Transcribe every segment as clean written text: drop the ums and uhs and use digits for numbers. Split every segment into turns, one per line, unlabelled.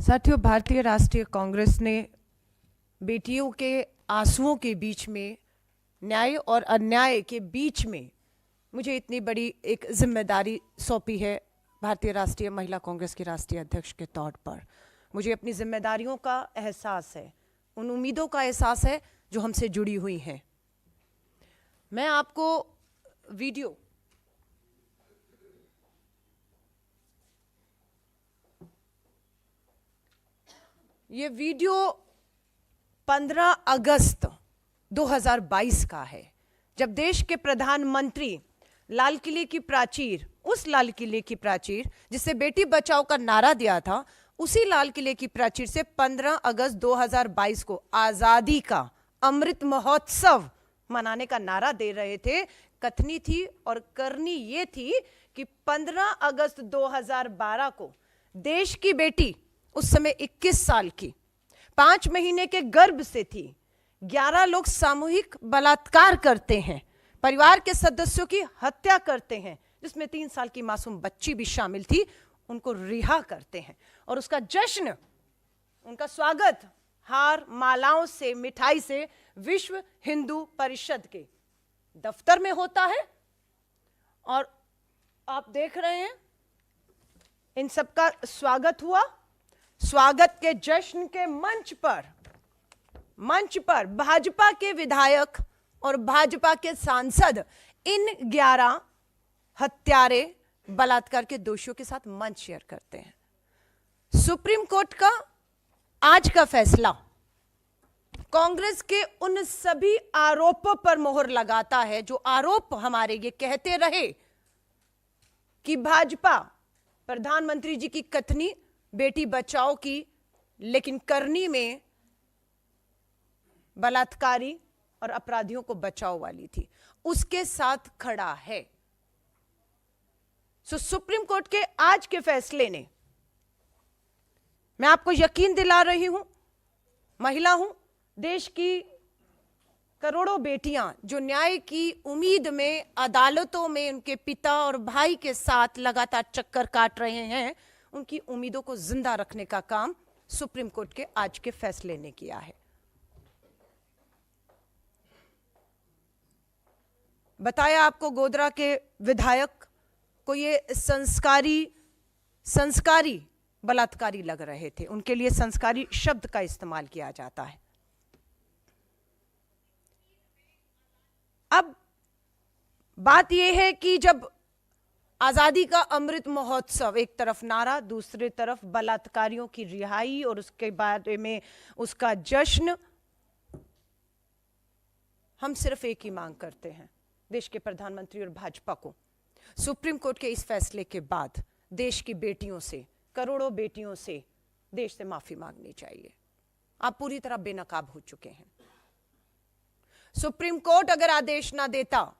साथियों, भारतीय राष्ट्रीय कांग्रेस ने बेटियों के आंसुओं के बीच में, न्याय और अन्याय के बीच में मुझे इतनी बड़ी एक जिम्मेदारी सौंपी है भारतीय राष्ट्रीय महिला कांग्रेस के राष्ट्रीय अध्यक्ष के तौर पर। मुझे अपनी जिम्मेदारियों का एहसास है, उन उम्मीदों का एहसास है जो हमसे जुड़ी हुई हैं। मैं आपको वीडियो ये वीडियो 15 अगस्त 2022 का है, जब देश के प्रधानमंत्री लाल किले की प्राचीर, उस लाल किले की प्राचीर जिसे बेटी बचाओ का नारा दिया था, उसी लाल किले की प्राचीर से 15 अगस्त 2022 को आजादी का अमृत महोत्सव मनाने का नारा दे रहे थे। कथनी थी और करनी ये थी कि 15 अगस्त 2012 को देश की बेटी, उस समय 21 साल की, 5 महीने के गर्भ से थी, 11 लोग सामूहिक बलात्कार करते हैं, परिवार के सदस्यों की हत्या करते हैं, जिसमें 3 साल की मासूम बच्ची भी शामिल थी, उनको रिहा करते हैं और उसका जश्न, उनका स्वागत हार, मालाओं से, मिठाई से विश्व हिंदू परिषद के दफ्तर में होता है। और आप देख रहे हैं इन सबका स्वागत हुआ। स्वागत के जश्न के मंच पर भाजपा के विधायक और भाजपा के सांसद इन 11 हत्यारे, बलात्कार के दोषियों के साथ मंच शेयर करते हैं। सुप्रीम कोर्ट का आज का फैसला कांग्रेस के उन सभी आरोपों पर मोहर लगाता है जो आरोप हमारे ये कहते रहे कि भाजपा प्रधानमंत्री जी की कथनी बेटी बचाओ की, लेकिन करनी में बलात्कारी और अपराधियों को बचाओ वाली थी, उसके साथ खड़ा है। सुप्रीम कोर्ट के आज के फैसले ने, मैं आपको यकीन दिला रही हूं, महिला हूं, देश की करोड़ों बेटियां जो न्याय की उम्मीद में अदालतों में उनके पिता और भाई के साथ लगातार चक्कर काट रहे हैं, उनकी उम्मीदों को जिंदा रखने का काम सुप्रीम कोर्ट के आज के फैसले ने किया है। बताया आपको, गोधरा के विधायक को ये संस्कारी बलात्कारी लग रहे थे, उनके लिए संस्कारी शब्द का इस्तेमाल किया जाता है। अब बात यह है कि जब आजादी का अमृत महोत्सव, एक तरफ नारा, दूसरी तरफ बलात्कारियों की रिहाई और उसके बारे में उसका जश्न, हम सिर्फ एक ही मांग करते हैं देश के प्रधानमंत्री और भाजपा को, सुप्रीम कोर्ट के इस फैसले के बाद देश की बेटियों से, करोड़ों बेटियों से देश से माफी मांगनी चाहिए। आप पूरी तरह बेनकाब हो चुके हैं। सुप्रीम कोर्ट अगर आदेश ना देता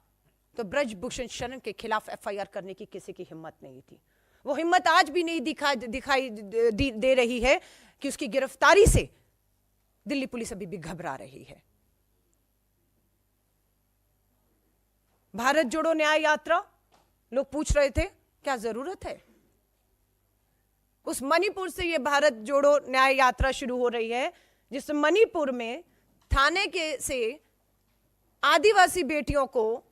तो ब्रजभूषण शरण के खिलाफ एफआईआर करने की किसी की हिम्मत नहीं थी। वो हिम्मत आज भी नहीं दिखाई दे रही है कि उसकी गिरफ्तारी से दिल्ली पुलिस अभी भी घबरा रही है। भारत जोड़ो न्याय यात्रा, लोग पूछ रहे थे क्या जरूरत है? उस मणिपुर से ये भारत जोड़ो न्याय यात्रा शुरू हो रही है, जिस मणिपुर में थाने के से आदिवासी बेटियों को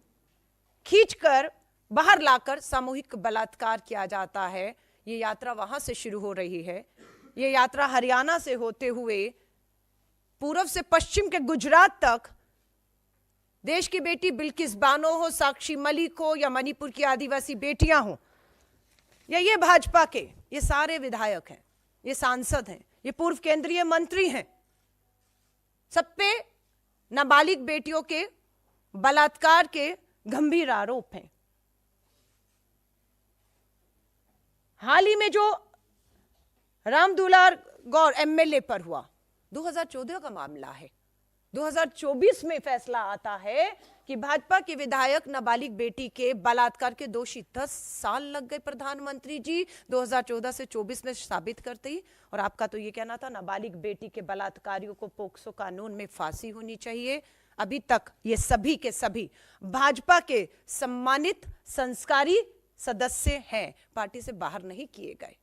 खींचकर बाहर लाकर सामूहिक बलात्कार किया जाता है। ये यात्रा वहां से शुरू हो रही है। ये यात्रा हरियाणा से होते हुए पूर्व से पश्चिम के गुजरात तक, देश की बेटी बिल्किस बानो हो, साक्षी मलिक हो, या मणिपुर की आदिवासी बेटियां हो, या ये भाजपा के ये सारे विधायक हैं, ये सांसद हैं, ये पूर्व केंद्रीय मंत्री हैं, सब पे नाबालिग बेटियों के बलात्कार के गंभीर आरोप हैं। हाल ही में जो रामदुलार गौर एमएलए पर हुआ, 2014 का मामला है। 2024 में फैसला आता है कि भाजपा के विधायक नाबालिग बेटी के बलात्कार के दोषी, 10 साल लग गए प्रधानमंत्री जी 2014 से 24 में साबित करते ही। और आपका तो ये कहना था नाबालिग बेटी के बलात्कारियों को पोक्सो कानून में फांसी होनी चाहिए। अभी तक ये सभी के सभी भाजपा के सम्मानित संस्कारी सदस्य हैं, पार्टी से बाहर नहीं किए गए।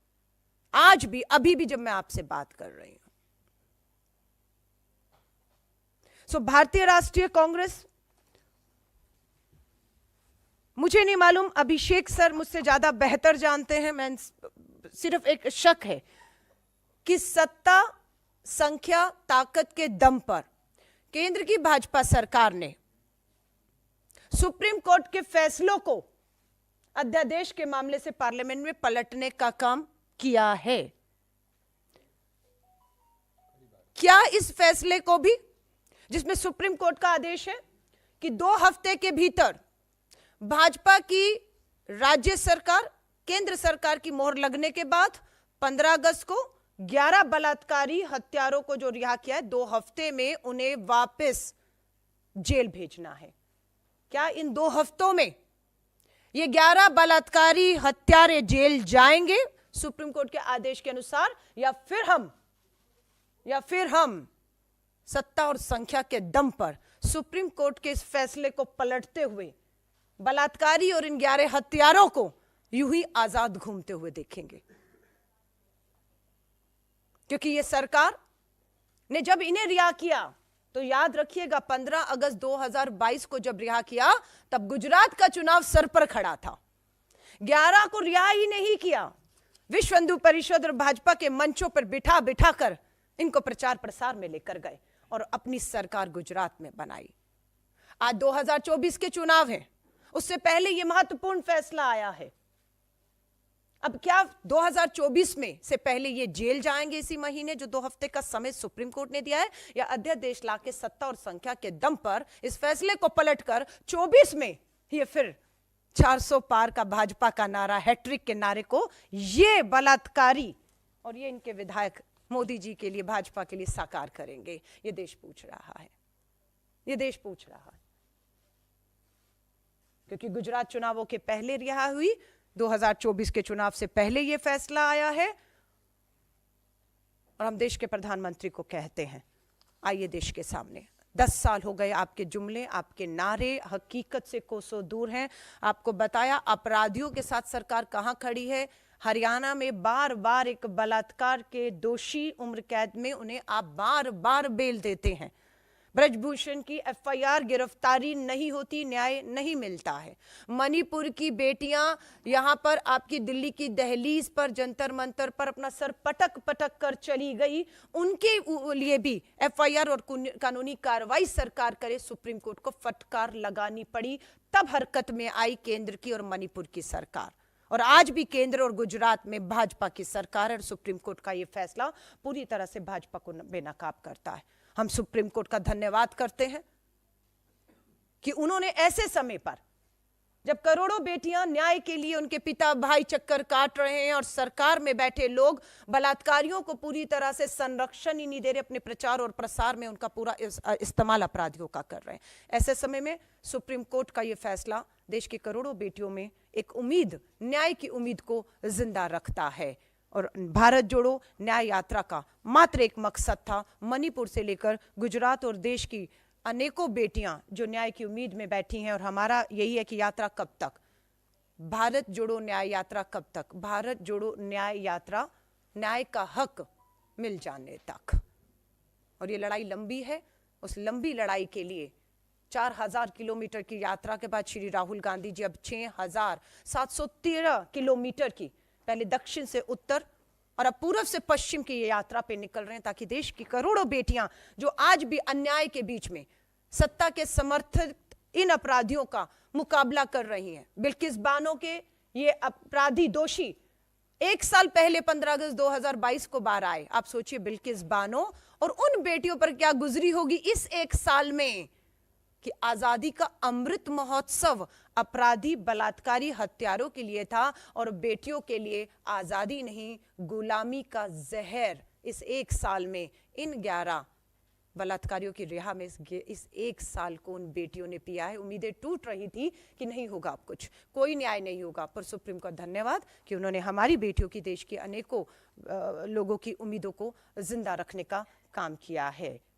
आज भी, अभी भी जब मैं आपसे बात कर रही हूं। भारतीय राष्ट्रीय कांग्रेस, मुझे नहीं मालूम, अभिषेक सर मुझसे ज्यादा बेहतर जानते हैं, मैं सिर्फ एक शक है कि सत्ता, संख्या, ताकत के दम पर केंद्र की भाजपा सरकार ने सुप्रीम कोर्ट के फैसलों को अध्यादेश के मामले से पार्लियामेंट में पलटने का काम किया है। क्या इस फैसले को भी, जिसमें सुप्रीम कोर्ट का आदेश है कि 2 हफ्ते के भीतर भाजपा की राज्य सरकार, केंद्र सरकार की मोहर लगने के बाद 15 अगस्त को 11 बलात्कारी हत्यारों को जो रिहा किया है, 2 हफ्ते में उन्हें वापस जेल भेजना है। क्या इन 2 हफ्तों में ये 11 बलात्कारी हत्यारे जेल जाएंगे सुप्रीम कोर्ट के आदेश के अनुसार, या फिर हम सत्ता और संख्या के दम पर सुप्रीम कोर्ट के इस फैसले को पलटते हुए बलात्कारी और इन 11 हत्यारों को यूं ही आजाद घूमते हुए देखेंगे? क्योंकि ये सरकार ने जब इन्हें रिहा किया, तो याद रखिएगा 15 अगस्त 2022 को जब रिहा किया, तब गुजरात का चुनाव सर पर खड़ा था। 11 को रिहा ही नहीं किया, विश्व हिंदू परिषद और भाजपा के मंचों पर बिठा बिठा कर इनको प्रचार प्रसार में लेकर गए और अपनी सरकार गुजरात में बनाई। आज 2024 के चुनाव हैं, उससे पहले यह महत्वपूर्ण फैसला आया है। अब क्या 2024 में से पहले ये जेल जाएंगे इसी महीने, जो 2 हफ्ते का समय सुप्रीम कोर्ट ने दिया है, या अध्यादेश लाके सत्ता और संख्या के दम पर इस फैसले को पलटकर 24 में ये फिर 400 पार का भाजपा का नारा, हैट्रिक के नारे को ये बलात्कारी और ये इनके विधायक मोदी जी के लिए, भाजपा के लिए साकार करेंगे? ये देश पूछ रहा है, ये देश पूछ रहा है। क्योंकि गुजरात चुनावों के पहले रिहा हुई, 2024 के चुनाव से पहले यह फैसला आया है, और हम देश के प्रधानमंत्री को कहते हैं, आइए देश के सामने, 10 साल हो गए आपके जुमले, आपके नारे हकीकत से कोसों दूर हैं। आपको बताया अपराधियों के साथ सरकार कहां खड़ी है। हरियाणा में बार बार एक बलात्कार के दोषी उम्र कैद में उन्हें आप बार बार बेल देते हैं। ब्रजभूषण की एफआईआर, गिरफ्तारी नहीं होती, न्याय नहीं मिलता है। मणिपुर की बेटियां यहां पर आपकी दिल्ली की दहलीज पर, जंतर मंतर पर अपना सर पटक पटक कर चली गई, उनके लिए भी एफआईआर और कानूनी कार्रवाई सरकार करे, सुप्रीम कोर्ट को फटकार लगानी पड़ी। तब हरकत में आई केंद्र की और मणिपुर की सरकार, और आज भी केंद्र और गुजरात में भाजपा की सरकार और सुप्रीम कोर्ट का यह फैसला पूरी तरह से भाजपा को बेनकाब करता है। हम सुप्रीम कोर्ट का धन्यवाद करते हैं कि उन्होंने ऐसे समय पर, जब करोड़ों बेटियां न्याय के लिए उनके पिता भाई चक्कर काट रहे हैं और सरकार में बैठे लोग बलात्कारियों को पूरी तरह से संरक्षण ही नहीं दे रहे, अपने प्रचार और प्रसार में उनका पूरा इस्तेमाल अपराधियों का कर रहे हैं, ऐसे समय में सुप्रीम कोर्ट का यह फैसला देश की करोड़ों बेटियों में एक उम्मीद, न्याय की उम्मीद को जिंदा रखता है। और भारत जोड़ो न्याय यात्रा का मात्र एक मकसद था, मणिपुर से लेकर गुजरात और देश की अनेकों बेटियां जो न्याय की उम्मीद में बैठी हैं, और हमारा यही है कि यात्रा कब तक, भारत जोड़ो न्याय यात्रा कब तक, भारत जोड़ो न्याय यात्रा न्याय का हक मिल जाने तक। और ये लड़ाई लंबी है, उस लंबी लड़ाई के लिए 4000 किलोमीटर की यात्रा के बाद श्री राहुल गांधी जी अब 6713 किलोमीटर की, पहले दक्षिण से उत्तर और अब पूर्व से पश्चिम की ये यात्रा पे निकल रहे हैं, ताकि देश की करोड़ों बेटियां जो आज भी अन्याय के बीच में सत्ता के समर्थित इन अपराधियों का मुकाबला कर रही हैं। बिल्किस बानो के ये अपराधी दोषी 1 साल पहले 15 अगस्त 2022 को बाहर आए। आप सोचिए बिल्किस बानो और उन बेटियों पर क्या गुजरी होगी इस 1 साल में, कि आजादी का अमृत महोत्सव अपराधी बलात्कारी हत्यारों के लिए था, और बेटियों के लिए आजादी नहीं, गुलामी का जहर इस 1 साल में इन 11 बलात्कारियों की रिहा में इस 1 साल को उन बेटियों ने पिया है। उम्मीदें टूट रही थी कि नहीं होगा अब कुछ, कोई न्याय नहीं होगा, पर सुप्रीम का धन्यवाद कि उन्होंने हमारी बेटियों की, देश के अनेकों लोगों की उम्मीदों को जिंदा रखने का काम किया है।